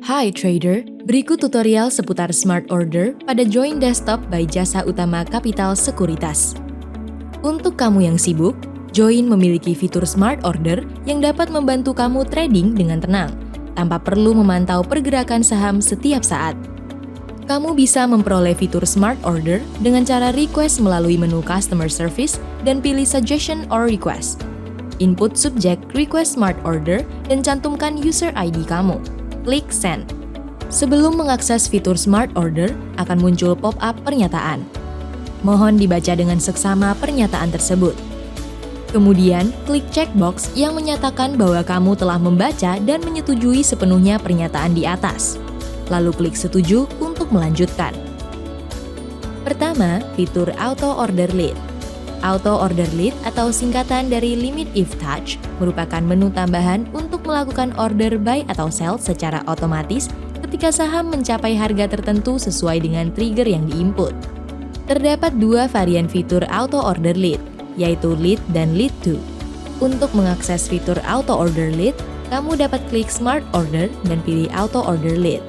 Hai trader, berikut tutorial seputar Smart Order pada Join Desktop by Jasa Utama Capital Sekuritas. Untuk kamu yang sibuk, Join memiliki fitur Smart Order yang dapat membantu kamu trading dengan tenang, tanpa perlu memantau pergerakan saham setiap saat. Kamu bisa memperoleh fitur Smart Order dengan cara request melalui menu Customer Service dan pilih Suggestion or Request. Input subjek Request Smart Order dan cantumkan user ID kamu. Klik Send. Sebelum mengakses fitur Smart Order, akan muncul pop-up pernyataan. Mohon dibaca dengan seksama pernyataan tersebut. Kemudian, klik checkbox yang menyatakan bahwa kamu telah membaca dan menyetujui sepenuhnya pernyataan di atas. Lalu klik Setuju untuk melanjutkan. Pertama, fitur Auto Order Lead. Auto Order Lead atau singkatan dari Limit If Touch merupakan menu tambahan untuk melakukan order buy atau sell secara otomatis ketika saham mencapai harga tertentu sesuai dengan trigger yang diinput. Terdapat dua varian fitur Auto Order Lead, yaitu Lead dan Lead To. Untuk mengakses fitur Auto Order Lead, kamu dapat klik Smart Order dan pilih Auto Order Lead.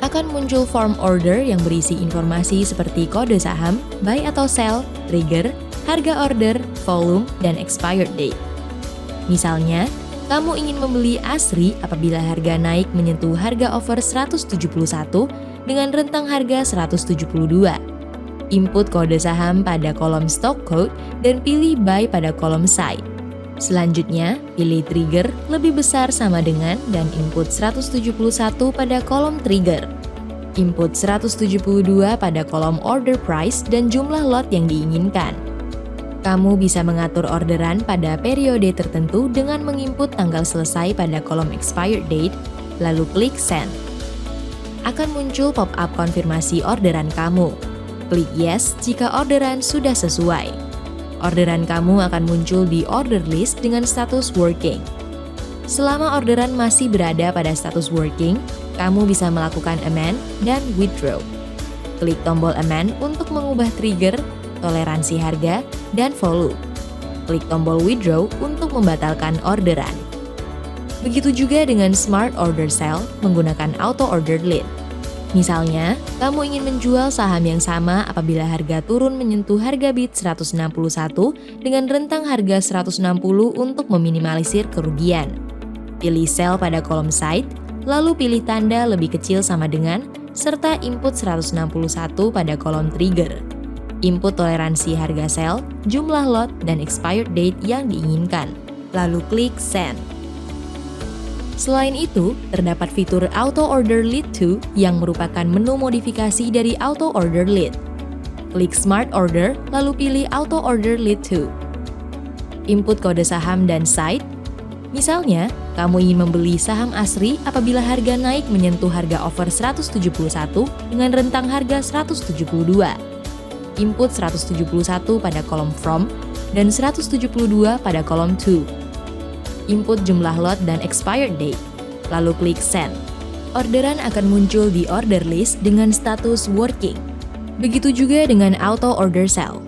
Akan muncul form order yang berisi informasi seperti kode saham, buy atau sell, trigger, harga order, volume, dan expired date. Misalnya, kamu ingin membeli ASRI apabila harga naik menyentuh harga over 171 dengan rentang harga 172. Input kode saham pada kolom stock code dan pilih buy pada kolom side. Selanjutnya, pilih trigger lebih besar sama dengan dan input 171 pada kolom trigger. Input 172 pada kolom order price dan jumlah lot yang diinginkan. Kamu bisa mengatur orderan pada periode tertentu dengan menginput tanggal selesai pada kolom expired date, lalu klik Send. Akan muncul pop-up konfirmasi orderan kamu. Klik Yes jika orderan sudah sesuai. Orderan kamu akan muncul di order list dengan status working. Selama orderan masih berada pada status working, kamu bisa melakukan amend dan withdraw. Klik tombol amend untuk mengubah trigger, toleransi harga, dan volume. Klik tombol withdraw untuk membatalkan orderan. Begitu juga dengan Smart Order Sell menggunakan Auto Order Lead. Misalnya, kamu ingin menjual saham yang sama apabila harga turun menyentuh harga bid 161 dengan rentang harga 160 untuk meminimalisir kerugian. Pilih sell pada kolom side, lalu pilih tanda lebih kecil sama dengan, serta input 161 pada kolom trigger. Input toleransi harga sell, jumlah lot, dan expired date yang diinginkan. Lalu klik Send. Selain itu, terdapat fitur Auto Order Lead To yang merupakan menu modifikasi dari Auto Order Lead. Klik Smart Order, lalu pilih Auto Order Lead To. Input kode saham dan side. Misalnya, kamu ingin membeli saham ASRI apabila harga naik menyentuh harga over 171 dengan rentang harga 172. Input 171 pada kolom From dan 172 pada kolom To. Input jumlah lot dan expired date, lalu klik Send. Orderan akan muncul di order list dengan status working. Begitu juga dengan Auto Order Sell.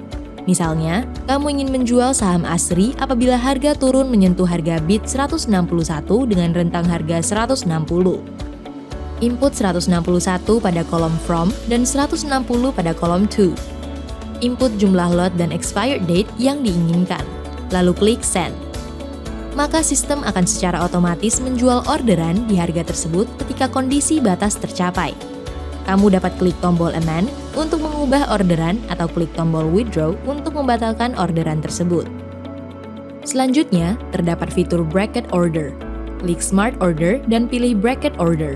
Misalnya, kamu ingin menjual saham ASRI apabila harga turun menyentuh harga bid 161 dengan rentang harga 160. Input 161 pada kolom From dan 160 pada kolom To. Input jumlah lot dan expired date yang diinginkan, lalu klik Send. Maka sistem akan secara otomatis menjual orderan di harga tersebut ketika kondisi batas tercapai. Kamu dapat klik tombol amend untuk mengubah orderan atau klik tombol withdraw untuk membatalkan orderan tersebut. Selanjutnya, terdapat fitur bracket order. Klik Smart Order dan pilih bracket order.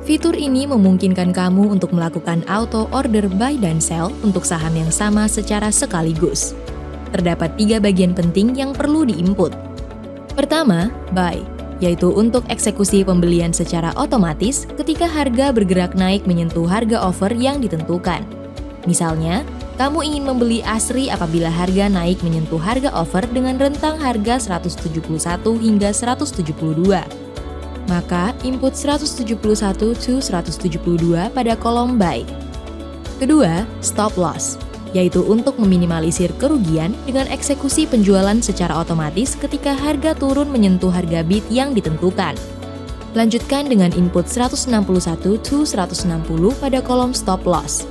Fitur ini memungkinkan kamu untuk melakukan auto order buy dan sell untuk saham yang sama secara sekaligus. Terdapat 3 bagian penting yang perlu diinput. Pertama, buy, yaitu untuk eksekusi pembelian secara otomatis ketika harga bergerak naik menyentuh harga offer yang ditentukan. Misalnya, kamu ingin membeli ASRI apabila harga naik menyentuh harga offer dengan rentang harga 171 hingga 172. Maka, input 171 to 172 pada kolom buy. Kedua, stop loss, yaitu untuk meminimalisir kerugian dengan eksekusi penjualan secara otomatis ketika harga turun menyentuh harga bid yang ditentukan. Lanjutkan dengan input 161 to 160 pada kolom stop loss.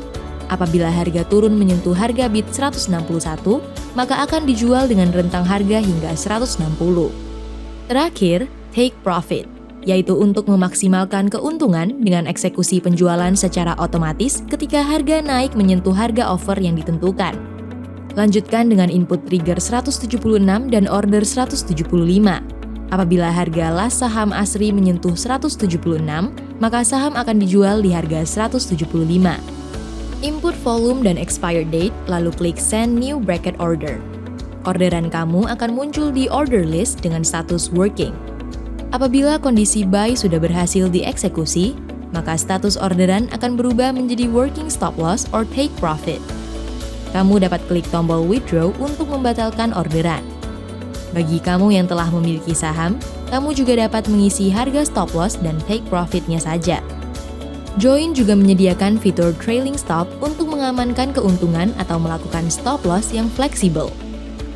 Apabila harga turun menyentuh harga bid 161, maka akan dijual dengan rentang harga hingga 160. Terakhir, take profit, yaitu untuk memaksimalkan keuntungan dengan eksekusi penjualan secara otomatis ketika harga naik menyentuh harga offer yang ditentukan. Lanjutkan dengan input trigger 176 dan order 175. Apabila harga las saham ASRI menyentuh 176, maka saham akan dijual di harga 175. Input volume dan expired date, lalu klik Send New Bracket Order. Orderan kamu akan muncul di order list dengan status working. Apabila kondisi buy sudah berhasil dieksekusi, maka status orderan akan berubah menjadi working stop loss or take profit. Kamu dapat klik tombol withdraw untuk membatalkan orderan. Bagi kamu yang telah memiliki saham, kamu juga dapat mengisi harga stop loss dan take profit-nya saja. Join juga menyediakan fitur trailing stop untuk mengamankan keuntungan atau melakukan stop loss yang fleksibel.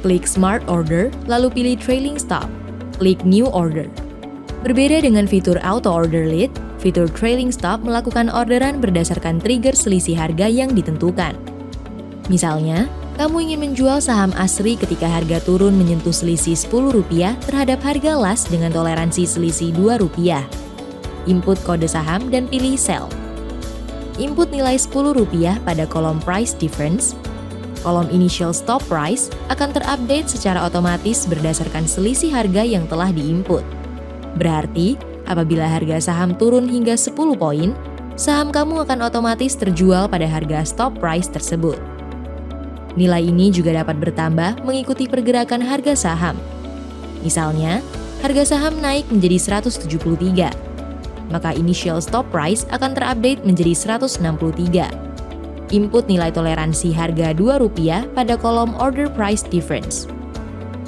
Klik Smart Order, lalu pilih Trailing Stop. Klik New Order. Berbeda dengan fitur Auto Order Lead, fitur Trailing Stop melakukan orderan berdasarkan trigger selisih harga yang ditentukan. Misalnya, kamu ingin menjual saham ASRI ketika harga turun menyentuh selisih Rp10 terhadap harga las dengan toleransi selisih Rp2. Input kode saham dan pilih sell. Input nilai Rp10 pada kolom price difference. Kolom initial stop price akan terupdate secara otomatis berdasarkan selisih harga yang telah diinput. Berarti, apabila harga saham turun hingga 10 poin, saham kamu akan otomatis terjual pada harga stop price tersebut. Nilai ini juga dapat bertambah mengikuti pergerakan harga saham. Misalnya, harga saham naik menjadi 173, maka initial stop price akan terupdate menjadi 163. Input nilai toleransi harga Rp2 pada kolom order price difference.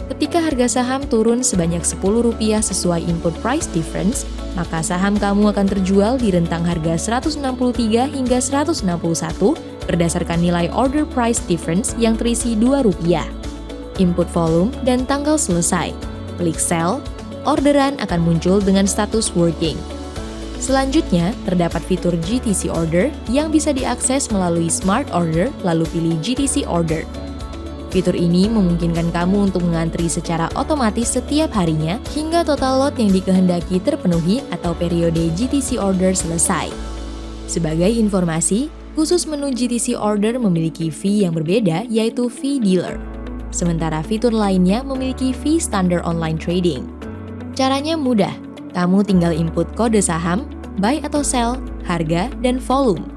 Ketika harga saham turun sebanyak Rp10 sesuai input price difference, maka saham kamu akan terjual di rentang harga 163 hingga 161 berdasarkan nilai order price difference yang terisi Rp2. Input volume dan tanggal selesai. Klik sell, orderan akan muncul dengan status working. Selanjutnya, terdapat fitur GTC Order yang bisa diakses melalui Smart Order lalu pilih GTC Order. Fitur ini memungkinkan kamu untuk mengantri secara otomatis setiap harinya hingga total lot yang dikehendaki terpenuhi atau periode GTC Order selesai. Sebagai informasi, khusus menu GTC Order memiliki fee yang berbeda yaitu fee dealer. Sementara fitur lainnya memiliki fee standar online trading. Caranya mudah, kamu tinggal input kode saham, buy atau sell, harga, dan volume.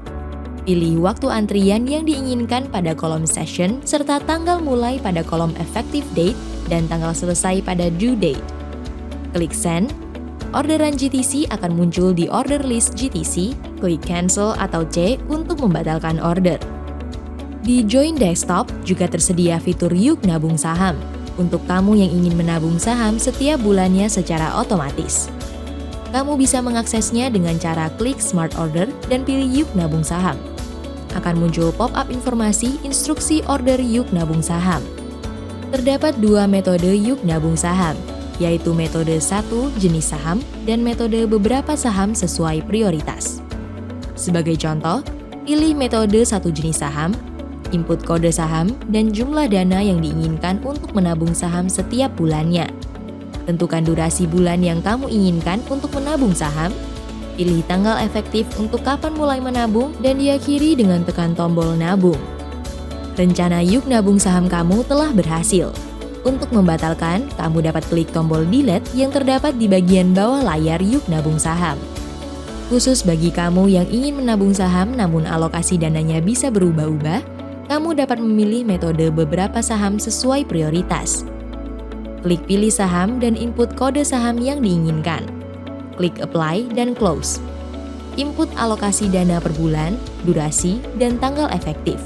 Pilih waktu antrian yang diinginkan pada kolom session serta tanggal mulai pada kolom effective date dan tanggal selesai pada due date. Klik send, orderan GTC akan muncul di order list GTC, klik cancel atau C untuk membatalkan order. Di Join Desktop juga tersedia fitur Yuk Nabung Saham untuk kamu yang ingin menabung saham setiap bulannya secara otomatis. Kamu bisa mengaksesnya dengan cara klik Smart Order dan pilih Yuk Nabung Saham. Akan muncul pop-up informasi instruksi order Yuk Nabung Saham. Terdapat dua metode Yuk Nabung Saham, yaitu metode 1 jenis saham dan metode beberapa saham sesuai prioritas. Sebagai contoh, pilih metode 1 jenis saham, input kode saham, dan jumlah dana yang diinginkan untuk menabung saham setiap bulannya. Tentukan durasi bulan yang kamu inginkan untuk menabung saham, pilih tanggal efektif untuk kapan mulai menabung, dan diakhiri dengan tekan tombol nabung. Rencana Yuk Nabung Saham kamu telah berhasil. Untuk membatalkan, kamu dapat klik tombol delete yang terdapat di bagian bawah layar Yuk Nabung Saham. Khusus bagi kamu yang ingin menabung saham namun alokasi dananya bisa berubah-ubah, kamu dapat memilih metode beberapa saham sesuai prioritas. Klik pilih saham dan input kode saham yang diinginkan. Klik apply dan close. Input alokasi dana per bulan, durasi, dan tanggal efektif.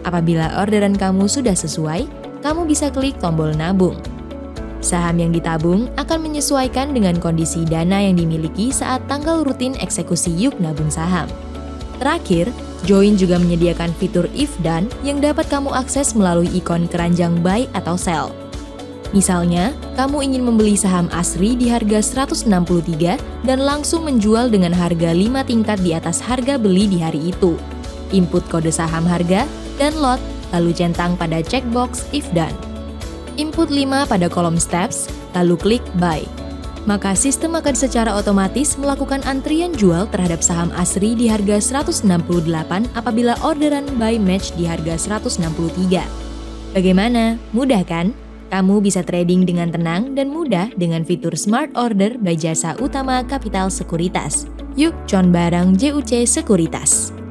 Apabila orderan kamu sudah sesuai, kamu bisa klik tombol nabung. Saham yang ditabung akan menyesuaikan dengan kondisi dana yang dimiliki saat tanggal rutin eksekusi Yuk Nabung Saham. Terakhir, Join juga menyediakan fitur If Done yang dapat kamu akses melalui ikon keranjang buy atau sell. Misalnya, kamu ingin membeli saham ASRI di harga 163 dan langsung menjual dengan harga 5 tingkat di atas harga beli di hari itu. Input kode saham harga dan lot, lalu centang pada checkbox if done. Input 5 pada kolom steps, lalu klik buy. Maka sistem akan secara otomatis melakukan antrian jual terhadap saham ASRI di harga 168 apabila orderan buy match di harga 163. Bagaimana? Mudah kan? Kamu bisa trading dengan tenang dan mudah dengan fitur Smart Order by Jasa Utama Capital Sekuritas. Yuk, con bareng JUC Sekuritas.